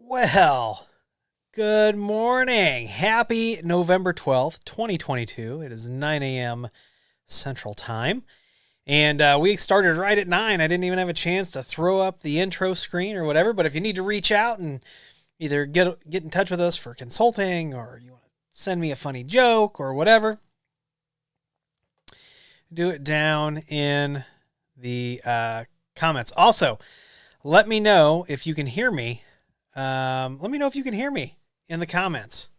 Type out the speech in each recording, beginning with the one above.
Well, good morning. Happy November 12th, 2022. It is 9 a.m. Central Time. And we started right at 9. I didn't even have a chance to throw up the intro screen or whatever. But if you need to reach out and either get in touch with us for consulting, or you want to send me a funny joke or whatever, do it down in the comments. Also, let me know if you can hear me. Let me know if you can hear me in the comments.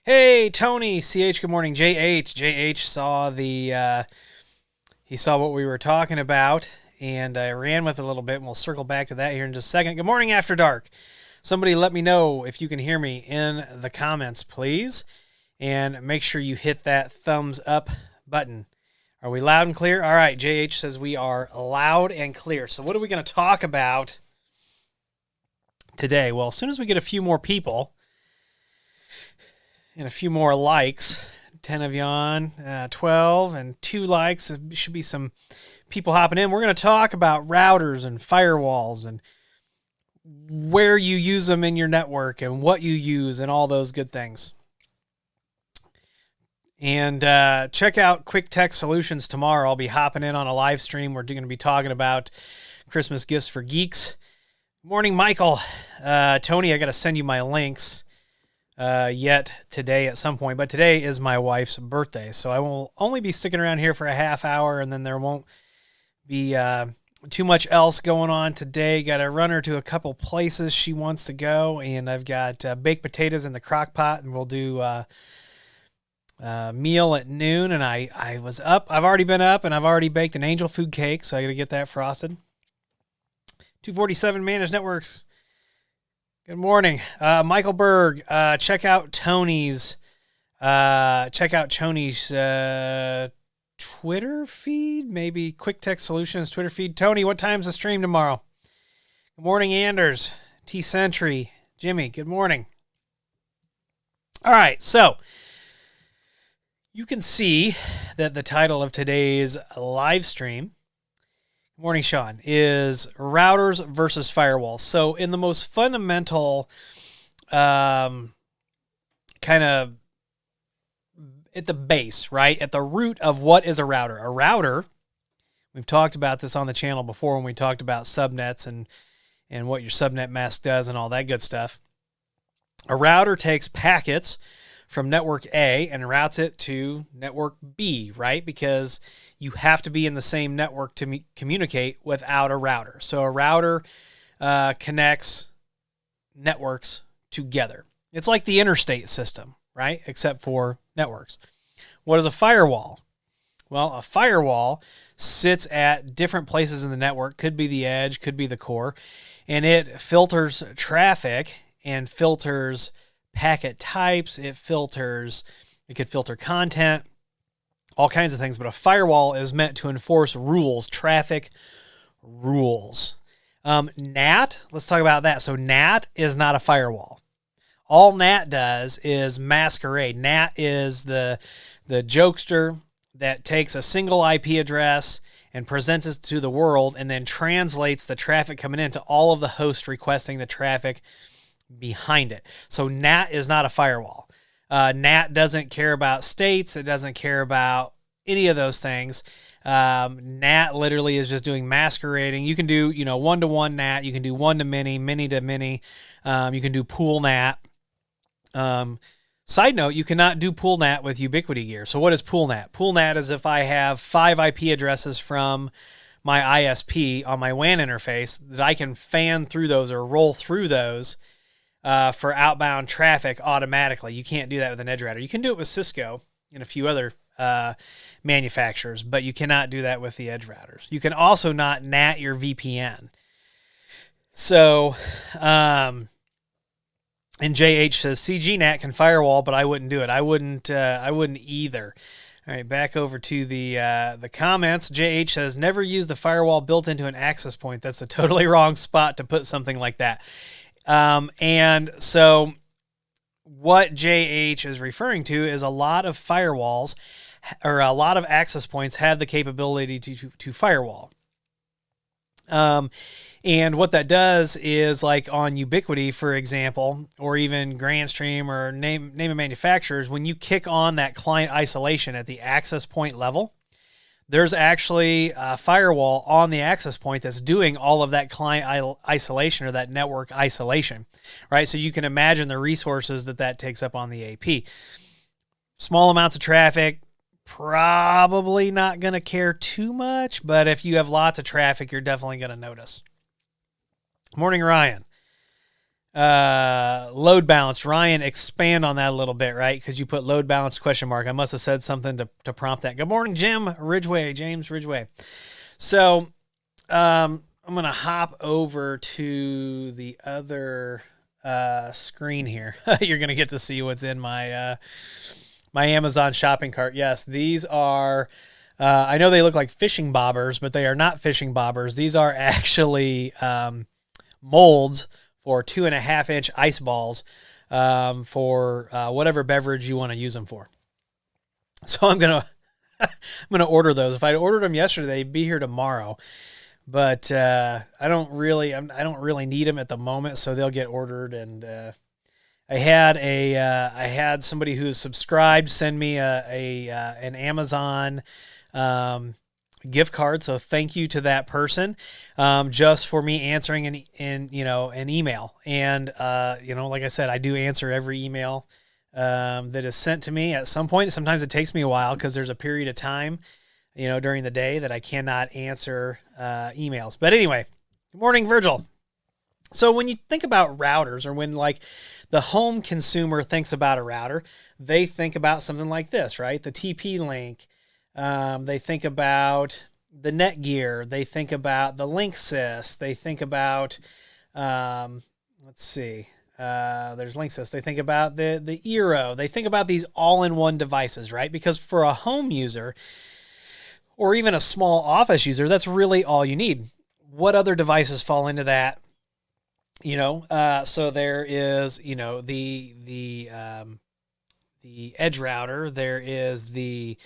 Hey, Tony, CH, good morning. JH saw he saw what we were talking about, and I ran with it a little bit, and we'll circle back to that here in just a second. Good morning, After Dark. Somebody let me know if you can hear me in the comments, please, and make sure you hit that thumbs up button. Are we loud and clear? All right, JH says we are loud and clear. So what are we going to talk about today? Well, as soon as we get a few more people and a few more likes, 10 of you on, 12 and 2 likes, there should be some people hopping in. We're going to talk about routers and firewalls and where you use them in your network and what you use and all those good things. And check out Quick Tech Solutions tomorrow. I'll be hopping in on a live stream. We're going to be talking about Christmas gifts for geeks. Morning, Michael. Tony, I got to send you my links yet today at some point. But today is my wife's birthday, so I will only be sticking around here for a half hour, and then there won't be too much else going on today. Got to run her to a couple places she wants to go, and I've got baked potatoes in the crock pot, and we'll do meal at noon. And I was up. I've already been up, and I've already baked an angel food cake, so I got to get that frosted. 247 Managed Networks. Good morning. Michael Berg, check out Tony's Twitter feed, maybe Quick Tech Solutions Twitter feed. Tony, what time's the stream tomorrow? Good morning, Anders, T Century, Jimmy, good morning. All right, so you can see that the title of today's live stream, morning, Sean, is routers versus firewalls. So in the most fundamental kind of at the base, right? At the root of what is a router. A router, we've talked about this on the channel before when we talked about subnets and what your subnet mask does and all that good stuff. A router takes packets from network A and routes it to network B, right? Because you have to be in the same network to communicate without a router. So a router connects networks together. It's like the interstate system, right? Except for networks. What is a firewall? Well, a firewall sits at different places in the network. Could be the edge, could be the core. And it filters traffic and filters packet types. It could filter content, all kinds of things, but a firewall is meant to enforce rules, traffic rules. NAT, let's talk about that. So NAT is not a firewall. All NAT does is masquerade. NAT is the jokester that takes a single IP address and presents it to the world and then translates the traffic coming into all of the hosts requesting the traffic behind it. So NAT is not a firewall. NAT doesn't care about states. It doesn't care about any of those things. NAT literally is just doing masquerading. You can do, one-to-one NAT. You can do one-to-many, many-to-many. You can do pool NAT. Side note, you cannot do pool NAT with Ubiquiti gear. So what is pool NAT? Pool NAT is if I have 5 IP addresses from my ISP on my WAN interface that I can fan through those or roll through those for outbound traffic automatically. You can't do that with an edge router. You can do it with Cisco and a few other manufacturers, but you cannot do that with the edge routers. You can also not NAT your VPN. So, and JH says CGNAT can firewall, but I wouldn't do it. I wouldn't either. All right, back over to the comments. JH says never use the firewall built into an access point. That's a totally wrong spot to put something like that. And so what JH is referring to is a lot of firewalls or a lot of access points have the capability to firewall. And what that does is, like on Ubiquiti, for example, or even Grandstream, or name of manufacturers, when you kick on that client isolation at the access point level, there's actually a firewall on the access point that's doing all of that client isolation, or that network isolation, right? So you can imagine the resources that takes up on the AP. Small amounts of traffic, probably not going to care too much, but if you have lots of traffic, you're definitely going to notice. Morning, Ryan. Load balanced. Ryan, expand on that a little bit, right? Because you put load balanced ? I must have said something to prompt that. Good morning, James Ridgway. So I'm going to hop over to the other screen here. You're going to get to see what's in my my Amazon shopping cart. Yes, these are, I know they look like fishing bobbers, but they are not fishing bobbers. These are actually molds for 2.5-inch ice balls for whatever beverage you want to use them for. So I'm gonna order those. If I'd ordered them yesterday, they'd be here tomorrow. But I don't really need them at the moment, so they'll get ordered. And I had somebody who's subscribed send me an Amazon gift card, so thank you to that person, just for me answering an email. And like I said, I do answer every email that is sent to me at some point. Sometimes it takes me a while because there's a period of time during the day that I cannot answer emails. But anyway, good morning, Virgil. So when you think about routers, or when like the home consumer thinks about a router, they think about something like this, right? The TP-Link. They think about the Netgear. They think about the Linksys. They think about, there's Linksys. They think about the Eero. They think about these all-in-one devices, right? Because for a home user, or even a small office user, that's really all you need. What other devices fall into that? So there is, the edge router. There is the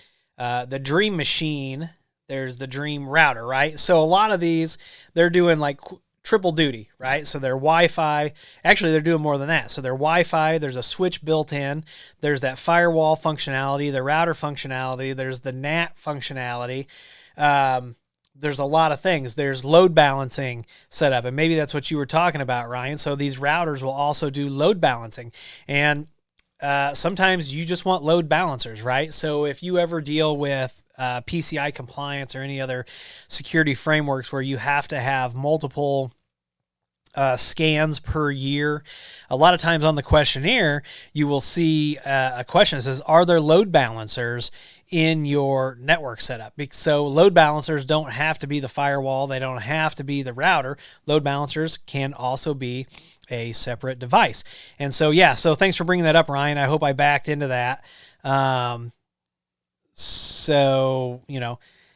Dream Machine. There's the Dream Router, right? So a lot of these, they're doing like triple duty, right? So they're Wi-Fi. Actually, they're doing more than that. So they're Wi-Fi. There's a switch built in. There's that firewall functionality, the router functionality. There's the NAT functionality. There's a lot of things. There's load balancing set up, and maybe that's what you were talking about, Ryan. So these routers will also do load balancing, and sometimes you just want load balancers, right? So if you ever deal with PCI compliance or any other security frameworks where you have to have multiple scans per year, a lot of times on the questionnaire, you will see a question that says, are there load balancers in your network setup? So load balancers don't have to be the firewall. They don't have to be the router. Load balancers can also be a separate device. And so, so thanks for bringing that up, Ryan. I hope I backed into that. And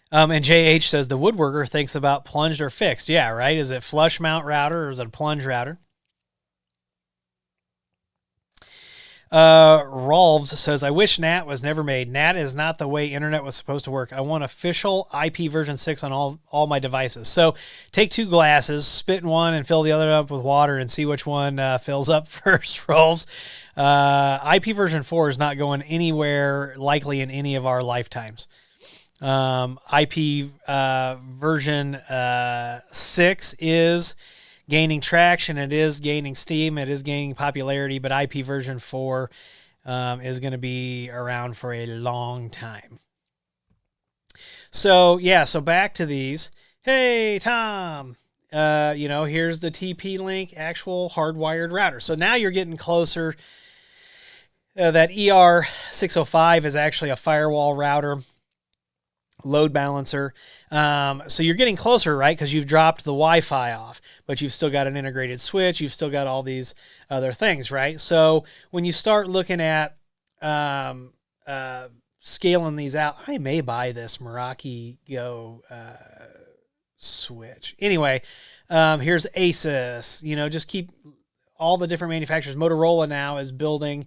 JH says the woodworker thinks about plunged or fixed. Yeah, right. Is it flush mount router or is it a plunge router? Rolves says, I wish NAT was never made. NAT is not the way internet was supposed to work. I want official IP version 6 on all my devices. So take 2 glasses, spit in one and fill the other up with water and see which one fills up first, Rolves. IP version 4 is not going anywhere likely in any of our lifetimes. IP version 6 is gaining traction. It is gaining steam. It is gaining popularity, but IP version 4 is going to be around for a long time. So back to these. Hey, Tom, here's the TP-Link actual hardwired router. So now you're getting closer. That ER605 is actually a firewall router, load balancer. So you're getting closer, right? Because you've dropped the Wi-Fi off, but you've still got an integrated switch. You've still got all these other things, right? So when you start looking at scaling these out, I may buy this Meraki Go switch. Anyway, here's Asus. Just keep all the different manufacturers. Motorola now is building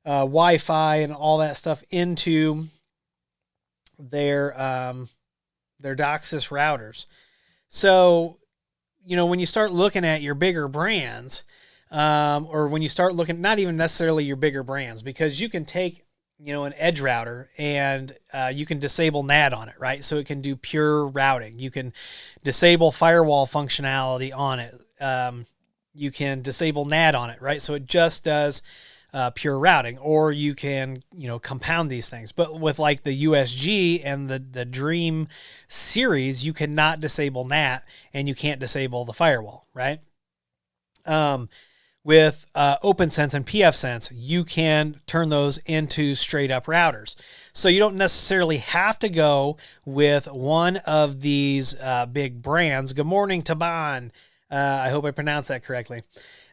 Wi-Fi and all that stuff into their DOCSIS routers. So when you start looking at your bigger brands, or when you start looking, not even necessarily your bigger brands, because you can take, an edge router and you can disable NAT on it, right? So it can do pure routing. You can disable firewall functionality on it. You can disable NAT on it, right? So it just does pure routing, or you can, compound these things. But with like the USG and the Dream series, you cannot disable NAT and you can't disable the firewall, right? With OpenSense and pfSense, you can turn those into straight up routers. So you don't necessarily have to go with one of these big brands. Good morning, Taban. I hope I pronounced that correctly.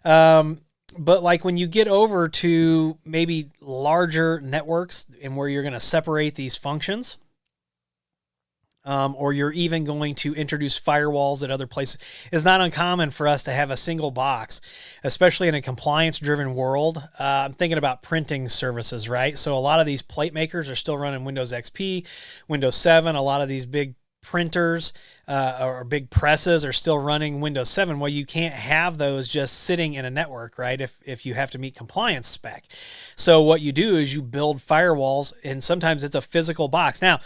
But like when you get over to maybe larger networks and where you're going to separate these functions, or you're even going to introduce firewalls at other places, it's not uncommon for us to have a single box, especially in a compliance-driven world. I'm thinking about printing services, right? So a lot of these plate makers are still running Windows XP, Windows 7. A lot of these big printers or big presses are still running Windows 7. Well, you can't have those just sitting in a network, right? If you have to meet compliance spec. So what you do is you build firewalls, and sometimes it's a physical box. Now,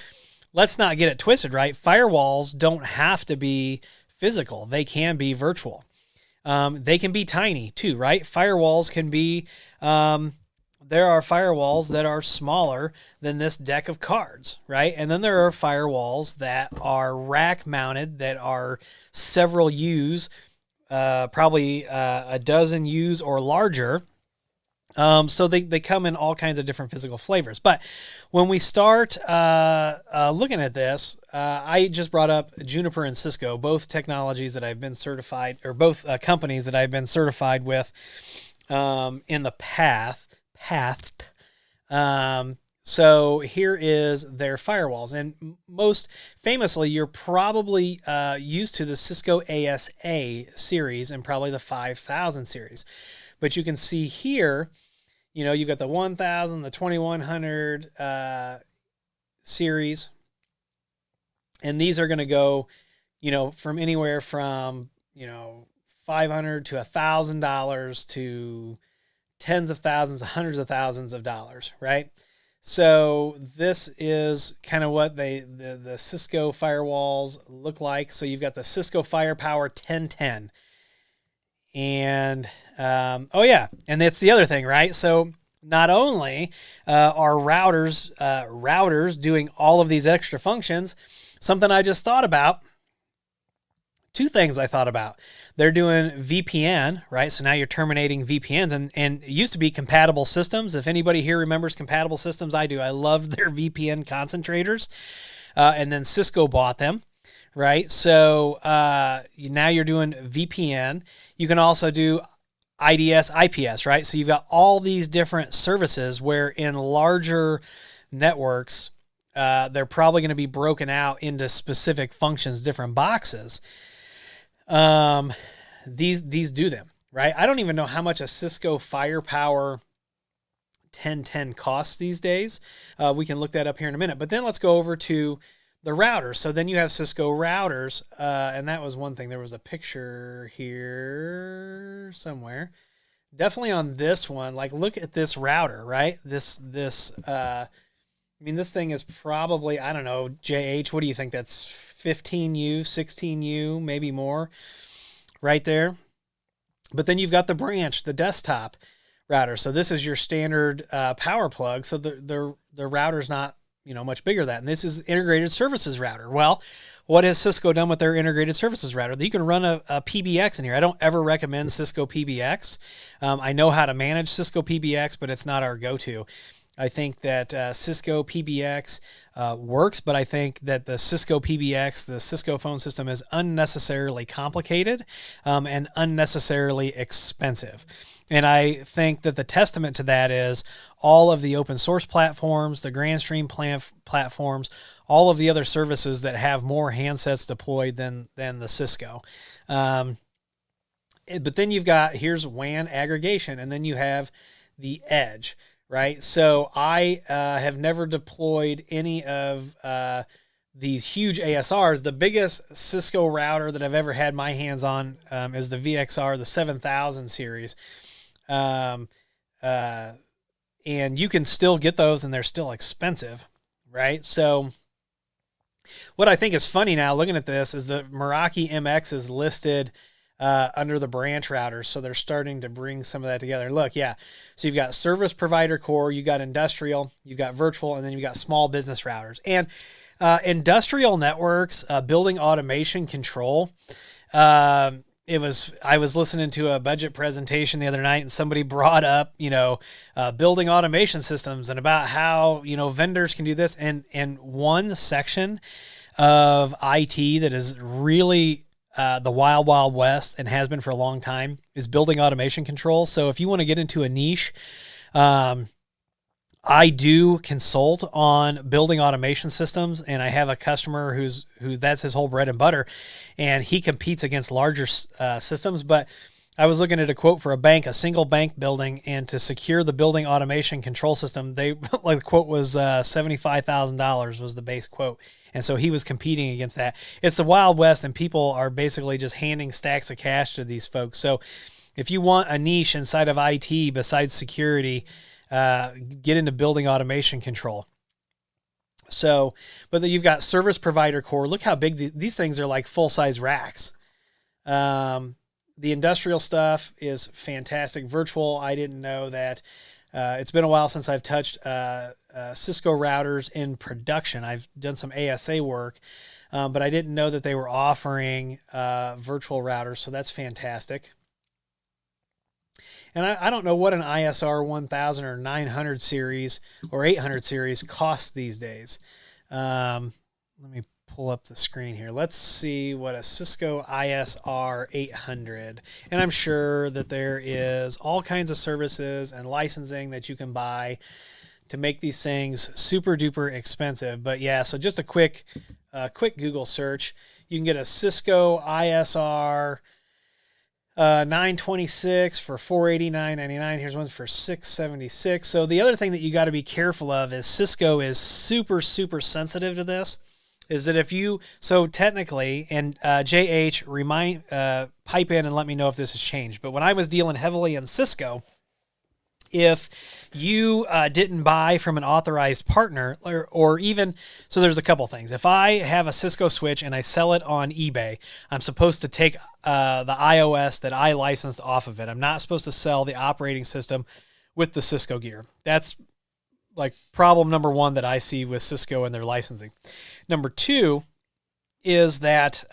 let's not get it twisted, right? Firewalls don't have to be physical. They can be virtual. They can be tiny too, right? Firewalls can be, there are firewalls that are smaller than this deck of cards, right? And then there are firewalls that are rack mounted, that are several U's, probably a dozen U's or larger. So they come in all kinds of different physical flavors. But when we start looking at this, I just brought up Juniper and Cisco, both technologies that I've been certified, or both companies that I've been certified with in the past. So here is their firewalls. And most famously, you're probably used to the Cisco ASA series and probably the 5000 series. But you can see here, you've got the 1000, the 2100 series. And these are going to go, from anywhere from, $500 to $1,000 to tens of thousands, hundreds of thousands of dollars, right? So this is kind of what the Cisco firewalls look like. So you've got the Cisco Firepower 1010. And, and that's the other thing, right? So not only are routers doing all of these extra functions, something I just thought about, two things I thought about. They're doing VPN, right? So now you're terminating VPNs, and it used to be compatible systems. If anybody here remembers compatible systems, I do. I love their VPN concentrators. And then Cisco bought them, right? So now you're doing VPN. You can also do IDS, IPS, right? So you've got all these different services where in larger networks, they're probably going to be broken out into specific functions, different boxes. These do them, right? I don't even know how much a Cisco Firepower 1010 costs these days. We can look that up here in a minute, but then let's go over to the routers. So then you have Cisco routers, and that was one thing. There was a picture here somewhere, definitely on this one. Like, look at this router, right? This thing is probably, I don't know, JH, what do you think? That's 15U, 16U, maybe more right there. But then you've got the branch, the desktop router. So this is your standard power plug. So the router's not, much bigger than that. And this is integrated services router. Well, what has Cisco done with their integrated services router? You can run a PBX in here. I don't ever recommend Cisco PBX. I know how to manage Cisco PBX, but it's not our go-to. I think that Cisco PBX works, but I think that the Cisco PBX, the Cisco phone system, is unnecessarily complicated and unnecessarily expensive. And I think that the testament to that is all of the open source platforms, the Grandstream platforms, all of the other services that have more handsets deployed than the Cisco. But then you've got, here's WAN aggregation, and then you have the edge, right? So I have never deployed any of these huge ASRs. The biggest Cisco router that I've ever had my hands on is the VXR, the 7000 series. And you can still get those, and they're still expensive, right? So what I think is funny now, looking at this, is the Meraki MX is listed under the branch routers, so they're starting to bring some of that together. Look, yeah, so you've got service provider core, you got industrial, you've got virtual, and then you've got small business routers. And industrial networks, building automation control. I was listening to a budget presentation the other night, and somebody brought up, building automation systems and about how, vendors can do this. And one section of IT that is really the wild, wild west and has been for a long time is building automation control. So if you want to get into a niche, I do consult on building automation systems, and I have a customer who that's his whole bread and butter, and he competes against larger systems. But I was looking at a quote for a single bank building, and to secure the building automation control system, the quote was $75,000 was the base quote. And so he was competing against that. It's the Wild West, and people are basically just handing stacks of cash to these folks. So if you want a niche inside of IT besides security, get into building automation control. So, but then you've got service provider core. Look how big these things are, like full-size racks. The industrial stuff is fantastic. Virtual, I didn't know that. It's been a while since I've touched Cisco routers in production. I've done some ASA work, but I didn't know that they were offering virtual routers, so that's fantastic. And I don't know what an ISR 1000 or 900 series or 800 series costs these days. Let me pull up the screen here. Let's see what a Cisco ISR 800. And I'm sure that there is all kinds of services and licensing that you can buy to make these things super duper expensive. But yeah, so just a quick Google search. You can get a Cisco ISR 926 for $489.99. Here's one for $676. So the other thing that you got to be careful of is Cisco is super, super sensitive to this. Is that if you, so technically, and JH, pipe in and let me know if this has changed. But when I was dealing heavily in Cisco, if you didn't buy from an authorized partner, or even, so there's a couple things. If I have a Cisco switch and I sell it on eBay, I'm supposed to take the iOS that I licensed off of it. I'm not supposed to sell the operating system with the Cisco gear. That's like problem number one that I see with Cisco and their licensing. Number two is that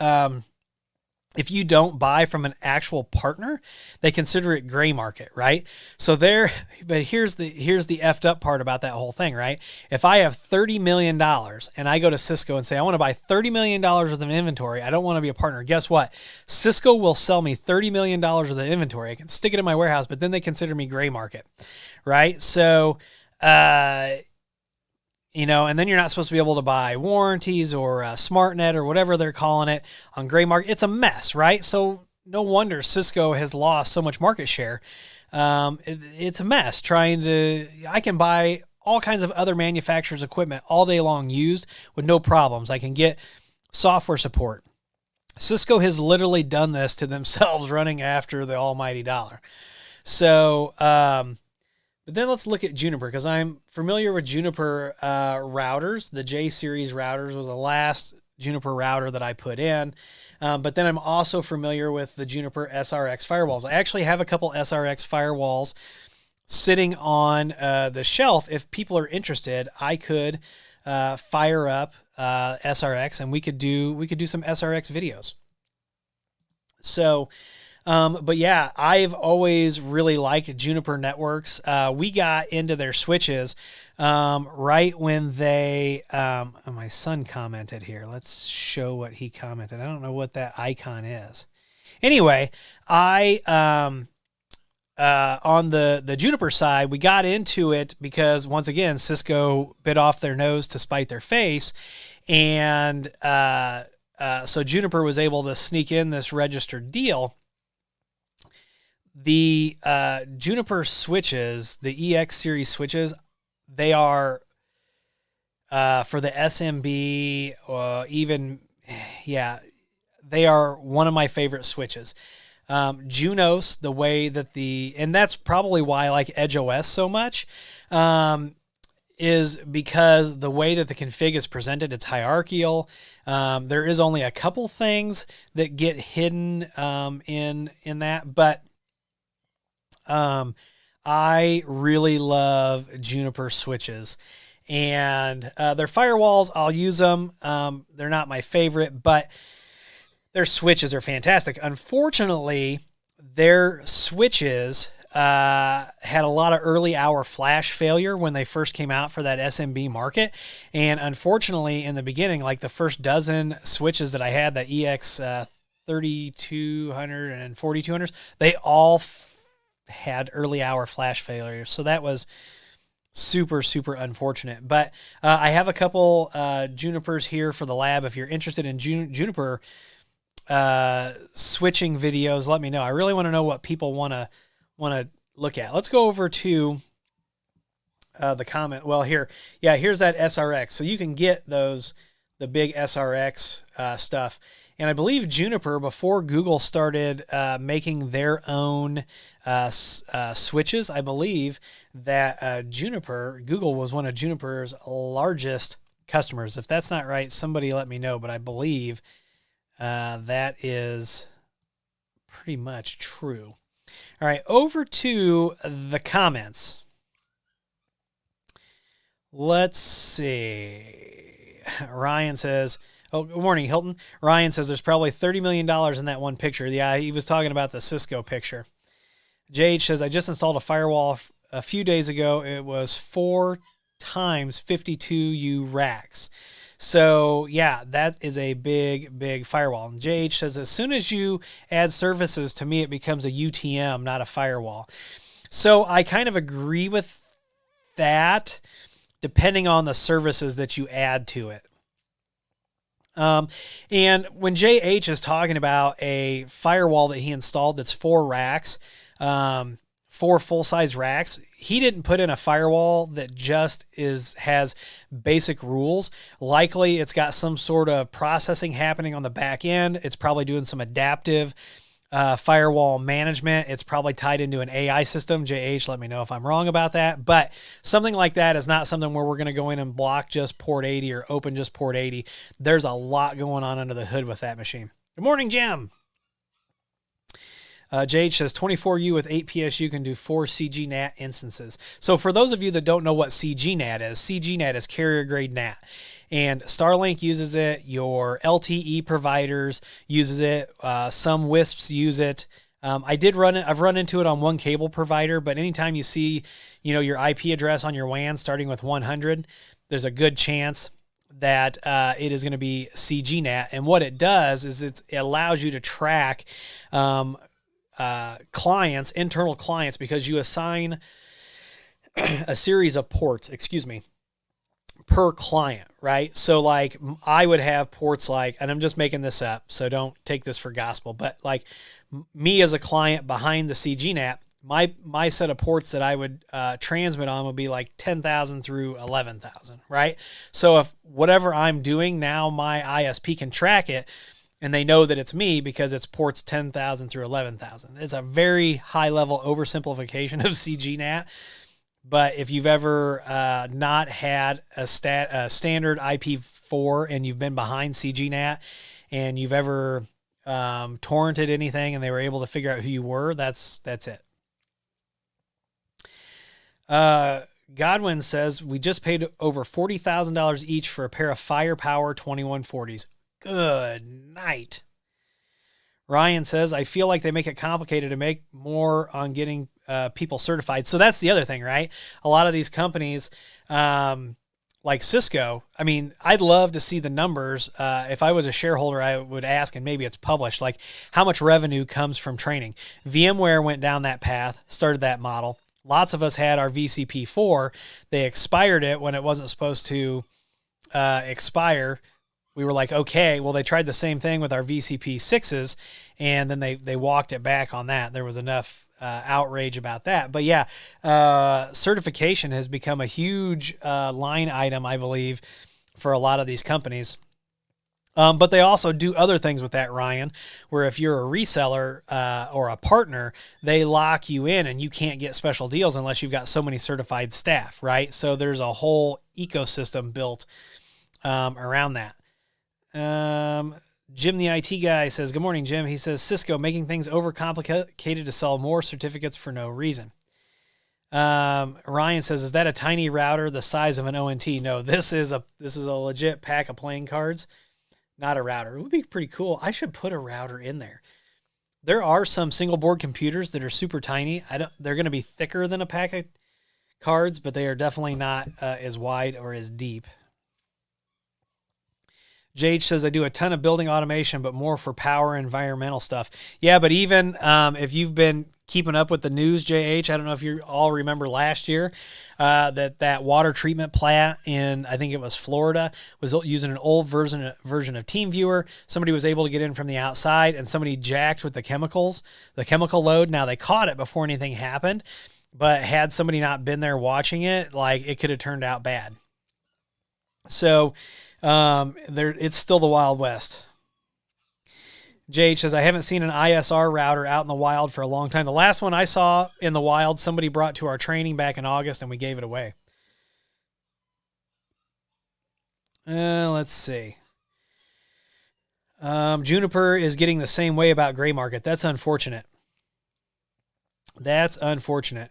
if you don't buy from an actual partner, they consider it gray market, right? So but here's the effed up part about that whole thing, right? If I have $30 million and I go to Cisco and say, I want to buy $30 million worth of inventory, I don't want to be a partner. Guess what? Cisco will sell me $30 million worth of inventory. I can stick it in my warehouse, but then they consider me gray market, right? So, and then you're not supposed to be able to buy warranties or SmartNet or whatever they're calling it on gray market. It's a mess, right? So no wonder Cisco has lost so much market share. It's a mess I can buy all kinds of other manufacturers' equipment all day long used with no problems. I can get software support. Cisco has literally done this to themselves running after the almighty dollar. So, but then let's look at Juniper, because I'm familiar with Juniper routers. The J series routers was the last Juniper router that I put in. But then I'm also familiar with the Juniper SRX firewalls. I actually have a couple SRX firewalls sitting on the shelf. If people are interested, I could fire up SRX, and we could do some SRX videos. So, but yeah, I've always really liked Juniper Networks. We got into their switches right when they, my son commented here. Let's show what he commented. I don't know what that icon is. Anyway, on the Juniper side, we got into it because, once again, Cisco bit off their nose to spite their face. And so Juniper was able to sneak in this registered deal. The Juniper switches, the EX series switches, they are for the SMB, they are one of my favorite switches. Junos, the way that and that's probably why I like Edge OS so much, is because the way that the config is presented, it's hierarchical. There is only a couple things that get hidden in that, but I really love Juniper switches. And their firewalls, I'll use them. They're not my favorite, but their switches are fantastic. Unfortunately, their switches had a lot of early hour flash failure when they first came out for that SMB market. And unfortunately, in the beginning, like the first dozen switches that I had, the EX 3200 and 4200s, they all had early hour flash failure. So that was super, super unfortunate. But I have a couple Junipers here for the lab. If you're interested in Juniper switching videos, let me know. I really want to know what people want to look at. Let's go over to the comment. Well, here's that SRX. So you can get the big SRX stuff. And I believe Juniper, before Google started making their own switches, I believe that Google was one of Juniper's largest customers. If that's not right, somebody let me know, but I believe that is pretty much true. All right, over to the comments. Let's see. Ryan says, oh, good morning, Hilton. Ryan says there's probably $30 million in that one picture. Yeah, he was talking about the Cisco picture. JH says, I just installed a firewall a few days ago. It was 4 times 52U racks. So, yeah, that is a big, big firewall. And JH says, as soon as you add services, to me, it becomes a UTM, not a firewall. So I kind of agree with that, depending on the services that you add to it. And when JH is talking about a firewall that he installed that's 4 racks, 4 full-size racks, he didn't put in a firewall that just has basic rules. Likely it's got some sort of processing happening on the back end. It's probably doing some adaptive firewall management. It's probably tied into an AI system. JH, let me know if I'm wrong about that. But something like that is not something where we're going to go in and block just port 80 or open just port 80. There's a lot going on under the hood with that machine. Good morning, Jim. JH says 24U with 8 PSU can do 4 CGNAT instances. So for those of you that don't know what CGNAT is carrier grade NAT. And Starlink uses it. Your LTE providers uses it. Some WISPs use it. I've run into it on one cable provider, but anytime you see, your IP address on your WAN starting with 100, there's a good chance that it is going to be CGNAT. And what it does is it allows you to track clients, internal clients, because you assign a series of ports, per client, right? So like I would have ports and I'm just making this up, so don't take this for gospel, but like me as a client behind the CGNAT, my set of ports that I would transmit on would be like 10,000 through 11,000, right? So if whatever I'm doing now, my ISP can track it, and they know that it's me because it's ports 10,000 through 11,000. It's a very high-level oversimplification of CGNAT. But if you've ever not had a standard IP4 and you've been behind CGNAT and you've ever torrented anything and they were able to figure out who you were, that's it. Godwin says, we just paid over $40,000 each for a pair of Firepower 2140s. Good night. Ryan says, I feel like they make it complicated to make more on getting people certified. So that's the other thing, right? A lot of these companies, like Cisco, I mean, I'd love to see the numbers. If I was a shareholder, I would ask, and maybe it's published, like how much revenue comes from training. VMware went down that path, started that model. Lots of us had our VCP4. They expired it when it wasn't supposed to expire. We were like, okay, well, they tried the same thing with our VCP 6s, and then they walked it back on that. There was enough outrage about that. But yeah, certification has become a huge line item, I believe, for a lot of these companies. But they also do other things with that, Ryan, where if you're a reseller or a partner, they lock you in and you can't get special deals unless you've got so many certified staff, right? So there's a whole ecosystem built around that. Jim, the IT guy, says, good morning, Jim. He says, Cisco making things overcomplicated to sell more certificates for no reason. Ryan says, is that a tiny router the size of an ONT? No, this is a legit pack of playing cards. Not a router. It would be pretty cool. I should put a router in there. There are some single board computers that are super tiny. They're going to be thicker than a pack of cards, but they are definitely not as wide or as deep. JH says, I do a ton of building automation, but more for power and environmental stuff. Yeah, but even if you've been keeping up with the news, JH, I don't know if you all remember last year that water treatment plant in, I think it was Florida, was using an old version of TeamViewer. Somebody was able to get in from the outside, and somebody jacked with the chemical load. Now, they caught it before anything happened, but had somebody not been there watching it, like, it could have turned out bad. So it's still the Wild West. JH says, I haven't seen an ISR router out in the wild for a long time. The last one I saw in the wild, somebody brought to our training back in August, and we gave it away. Let's see. Juniper is getting the same way about gray market. That's unfortunate. That's unfortunate.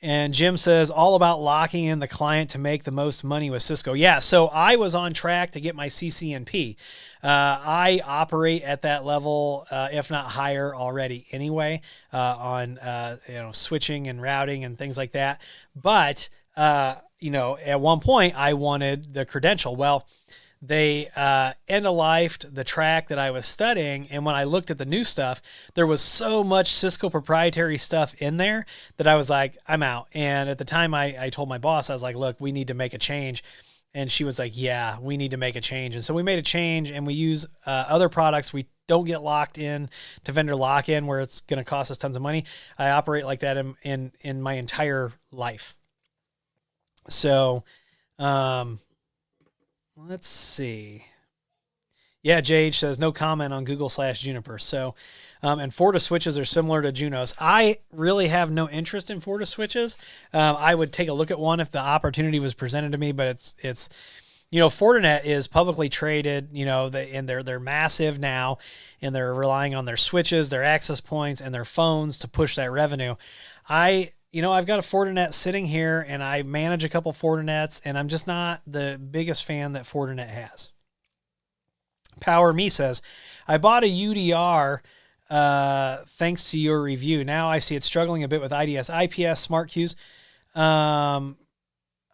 And Jim says, all about locking in the client to make the most money with Cisco. Yeah, so I was on track to get my CCNP. I operate at that level, if not higher already anyway, on switching and routing and things like that. But, at one point I wanted the credential. Well, they end-of-lifed the track that I was studying, and when I looked at the new stuff, there was so much Cisco proprietary stuff in there that I was like, I'm out. And at the time, I told my boss, I was like, look, we need to make a change. And she was like, yeah, we need to make a change. And so we made a change, and we use other products. We don't get locked in to vendor lock-in where it's going to cost us tons of money. I operate like that in my entire life. So, let's see. Yeah, JH says, no comment on Google/Juniper. So, and Fortis switches are similar to Junos. I really have no interest in Fortis switches. I would take a look at one if the opportunity was presented to me, but it's Fortinet is publicly traded, and they're massive now, and they're relying on their switches, their access points, and their phones to push that revenue. I've got a Fortinet sitting here, and I manage a couple Fortinets, and I'm just not the biggest fan that Fortinet has. Power Me says, I bought a UDR thanks to your review. Now I see it struggling a bit with IDS, IPS, smart queues. I'm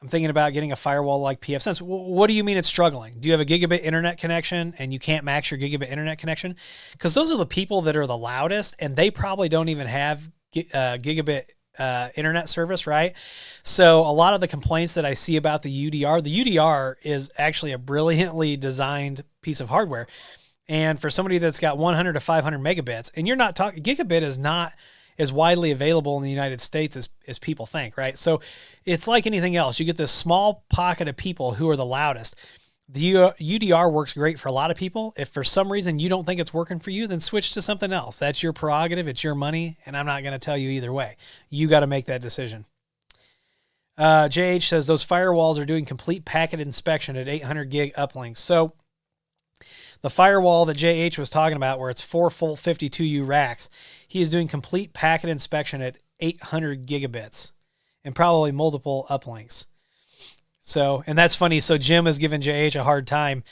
thinking about getting a firewall like pfSense. What do you mean it's struggling? Do you have a gigabit internet connection and you can't max your gigabit internet connection? Because those are the people that are the loudest, and they probably don't even have gigabit internet service, right? So a lot of the complaints that I see about the UDR is actually a brilliantly designed piece of hardware. And for somebody that's got 100 to 500 megabits, and you're not talking, gigabit is not as widely available in the United States as people think, right? So it's like anything else. You get this small pocket of people who are the loudest. The UDR works great for a lot of people. If for some reason you don't think it's working for you, then switch to something else. That's your prerogative. It's your money, and I'm not going to tell you either way. You got to make that decision. JH says those firewalls are doing complete packet inspection at 800 gig uplinks. So the firewall that JH was talking about, where it's 4 full 52U racks, he is doing complete packet inspection at 800 gigabits and probably multiple uplinks. So, and that's funny. So Jim has given JH a hard time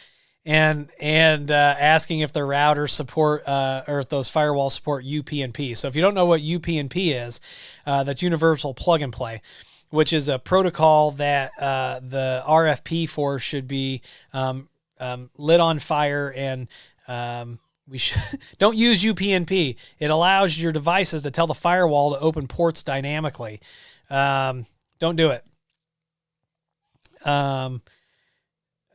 and asking if the routers support or if those firewalls support UPnP. So if you don't know what UPnP is, that's universal plug and play, which is a protocol that the RFP for should be lit on fire, and we don't use UPnP. It allows your devices to tell the firewall to open ports dynamically. Don't do it.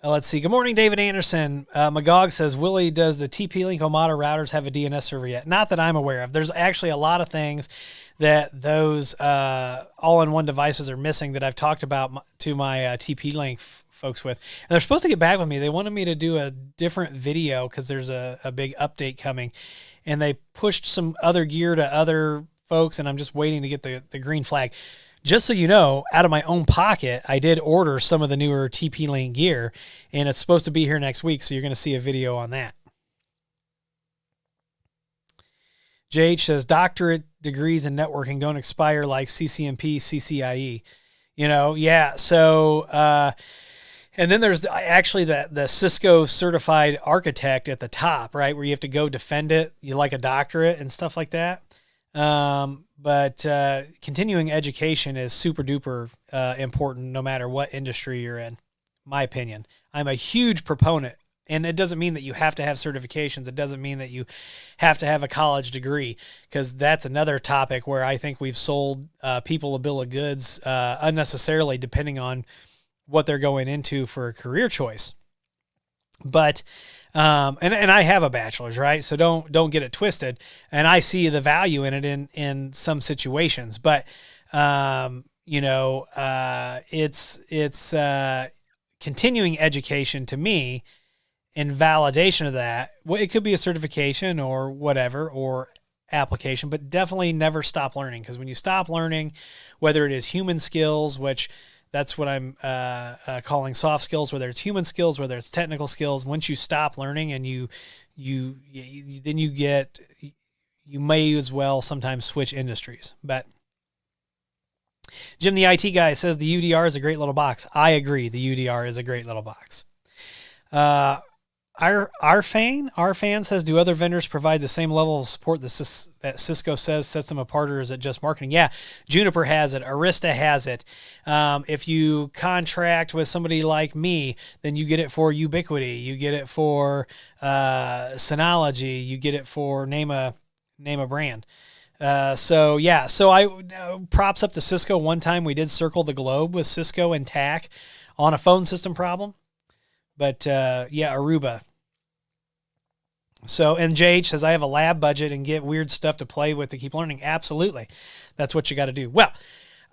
Let's see. Good morning, David Anderson. Magog says, Willie, does the TP-Link Omada routers have a DNS server yet? Not that I'm aware of. There's actually a lot of things that those all-in-one devices are missing that I've talked about to my TP-Link folks with. And they're supposed to get back with me. They wanted me to do a different video because there's a big update coming. And they pushed some other gear to other folks, and I'm just waiting to get the green flag. Just so you know, out of my own pocket, I did order some of the newer TP-Link gear, and it's supposed to be here next week, so you're going to see a video on that. JH says, doctorate degrees in networking don't expire like CCNP, CCIE. You know, yeah. So, and then there's actually the Cisco certified architect at the top, right, where you have to go defend it. You like a doctorate and stuff like that. But continuing education is super duper important no matter what industry you're in, my opinion. I'm a huge proponent. And it doesn't mean that you have to have certifications. It doesn't mean that you have to have a college degree, because that's another topic where I think we've sold people a bill of goods unnecessarily, depending on what they're going into for a career choice. But and I have a bachelor's, right? So don't get it twisted. And I see the value in it in some situations. But it's continuing education to me. In validation of that, well, it could be a certification or whatever, or application, but definitely never stop learning. Because when you stop learning, whether it is human skills, which that's what I'm calling soft skills, whether it's human skills, whether it's technical skills, once you stop learning and you may as well sometimes switch industries. But Jim, the IT guy, says the UDR is a great little box. I agree. The UDR is a great little box. Our fan says, do other vendors provide the same level of support that Cisco says sets them apart, or is it just marketing? Yeah, Juniper has it. Arista has it. If you contract with somebody like me, then you get it for Ubiquity. You get it for Synology. You get it for name a brand. So I props up to Cisco. One time we did circle the globe with Cisco and TAC on a phone system problem. But Aruba. So, and JH says, I have a lab budget and get weird stuff to play with to keep learning. Absolutely. That's what you got to do. Well,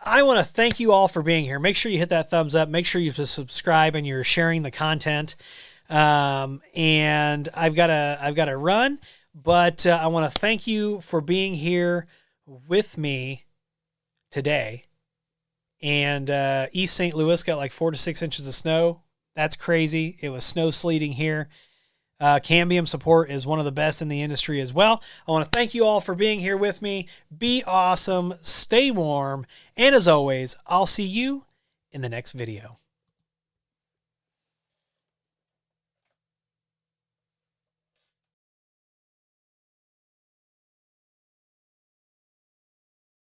I want to thank you all for being here. Make sure you hit that thumbs up. Make sure you subscribe and you're sharing the content. And I've got to run, but I want to thank you for being here with me today. And East St. Louis got like 4 to 6 inches of snow. That's crazy. It was snow sleeting here. Cambium support is one of the best in the industry as well. I want to thank you all for being here with me. Be awesome. Stay warm. And as always, I'll see you in the next video.